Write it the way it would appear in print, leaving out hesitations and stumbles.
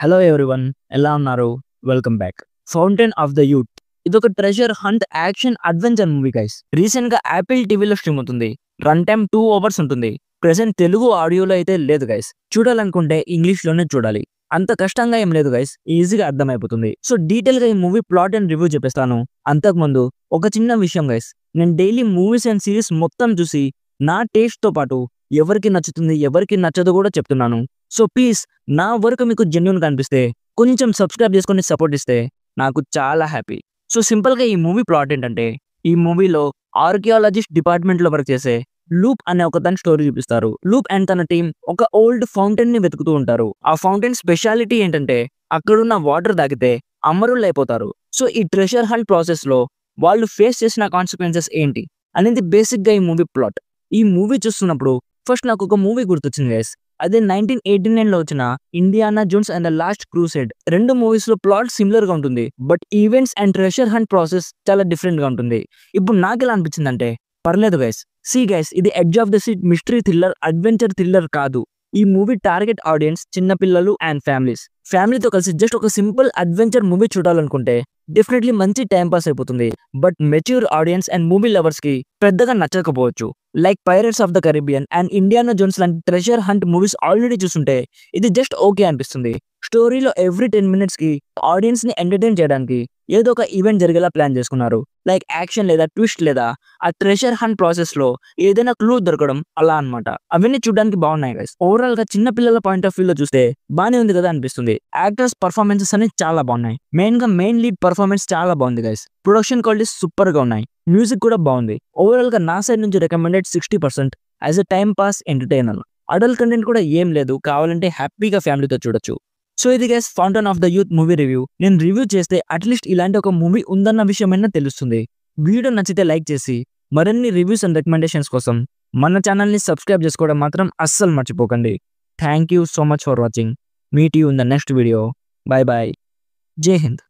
Hello everyone, ఎలా ఉన్నారు? Welcome back. Fountain of the youth ఇదొక treasure hunt action adventure movie guys. Recent గా Apple టీవీలో stream అవుతుంది. రన్ టైమ్ 2 hours ఉంటుంది. ప్రెసెంట్ తెలుగు ఆడియోలో అయితే లేదు గైస్. చూడాలనుకుంటే ఇంగ్లీష్ లోనే చూడాలి. అంత కష్టంగా ఏం లేదు గైస్, ఈజీగా అర్థమైపోతుంది. సో డీటెయిల్ గా ఈ మూవీ ప్లాట్ అండ్ రివ్యూ చెప్పేస్తాను. అంతకుముందు ఒక చిన్న విషయం గైస్, నేను డైలీ మూవీస్ అండ్ సిరీస్ మొత్తం చూసి నా టేస్ట్ తో పాటు ఎవరికి నచ్చుతుంది ఎవరికి నచ్చదు కూడా చెప్తున్నాను. సో ప్లీజ్ నా వరకు మీకు జెన్యూన్ గా అనిపిస్తే కొంచెం సబ్స్క్రైబ్ చేసుకొని సపోర్ట్ ఇస్తే నాకు చాలా హ్యాపీ. సో సింపుల్ గా ఈ మూవీ ప్లాట్ ఏంటంటే, ఈ మూవీలో ఆర్కియాలజిస్ట్ డిపార్ట్మెంట్ లో వర్క్ చేసే లూప్ అనే ఒక తన స్టోరీ చూపిస్తారు. లూప్ అండ్ తన టీం ఒక ఓల్డ్ ఫౌంటైన్ ని వెతుకుతూ ఉంటారు. ఆ ఫౌంటైన్ స్పెషాలిటీ ఏంటంటే అక్కడున్న వాటర్ తాగితే అమరులు అయిపోతారు. సో ఈ ట్రెషర్ హంట్ ప్రాసెస్ లో వాళ్ళు ఫేస్ చేసిన కాన్సిక్వెన్సెస్ ఏంటి అనేది బేసిక్ గా ఈ మూవీ ప్లాట్. ఈ మూవీ చూస్తున్నప్పుడు ఫస్ట్ నాకు ఒక మూవీ గుర్తొచ్చింది గైస్. అదే 1989 లో వచ్చిన Indiana Jones and the last crusade. రెండు మూవీస్ లో ప్లాట్ సిమిలర్ గా ఉంటుంది, but events and treasure hunt process చాలా డిఫరెంట్ గా ఉంటుంది. ఇప్పుడు నాకు ఎలా అనిపించిందంటే, పర్లేదు గైస్, గైస్, ఇది edge of the seat mystery thriller adventure thriller కాదు. ఈ మూవీ టార్గెట్ ఆడియన్స్ చిన్నపిల్లలు అండ్ ఫ్యామిలీస్. ఫ్యామిలీతో కలిసి జస్ట్ ఒక సింపుల్ అడ్వెంచర్ మూవీ చూడాలనుకుంటే డెఫినెట్లీ మంచి టైం పాస్ అయిపోతుంది. But mature audience and movie lovers కి పెద్దగా నచ్చకపోవచ్చు. Like pirates of the Caribbean and Indiana Jones లాంటి ట్రెజర్ హంట్ మూవీస్ ఆల్రెడీ చూస్తుంటే ఇది జస్ట్ ఓకే అనిపిస్తుంది. స్టోరీలో ఎవ్రీ 10 minutes కి ఆడియన్స్ ని ఎంటర్టైన్ చేయడానికి ఏదో ఒక ఈవెంట్ జరిగేలా ప్లాన్ చేసుకున్నారు. లైక్ యాక్షన్ లేదా ట్విస్ట్ లేదా ఆ ట్రెషర్ హంట్ ప్రాసెస్ లో ఏదైనా క్లూ దొరకడం అలా అన్నమాట. అవన్నీ చూడడానికి బాగున్నాయి గైస్. ఓవరాల్ గా చిన్న పిల్లల పాయింట్ ఆఫ్ వ్యూ లో చూస్తే బానే ఉంది కదా అనిపిస్తుంది. యాక్టర్స్ పర్ఫార్మెన్సెస్ అనేవి చాలా బాగున్నాయి. మెయిన్ లీడ్ పర్ఫార్మెన్స్ చాలా బాగుంది గైస్. ప్రొడక్షన్ క్వాలిటీ సూపర్ గా ఉన్నాయి. మ్యూజిక్ కూడా బాగుంది. ఓవరాల్ గా నా సైడ్ నుంచి recommended 60% as a time pass entertainer. Adult content కూడా ఏం లేదు, కావాలంటే హ్యాపీగా ఫ్యామిలీతో చూడొచ్చు. సో ఇది guys fountain of the youth movie review. నేను రివ్యూ చేస్తే అట్లీస్ట్ ఇలాంటి ఒక మూవీ ఉందన్న విషయమైనా తెలుస్తుంది. వీడియో నచ్చితే లైక్ చేసి మరిన్ని రివ్యూస్ అండ్ రికమెండేషన్స్ కోసం మన ఛానల్ని సబ్స్క్రైబ్ చేసుకోవడం మాత్రం అస్సలు మర్చిపోకండి. Thank you so much for watching. Meet you in the next video. Bye bye. Jai Hind.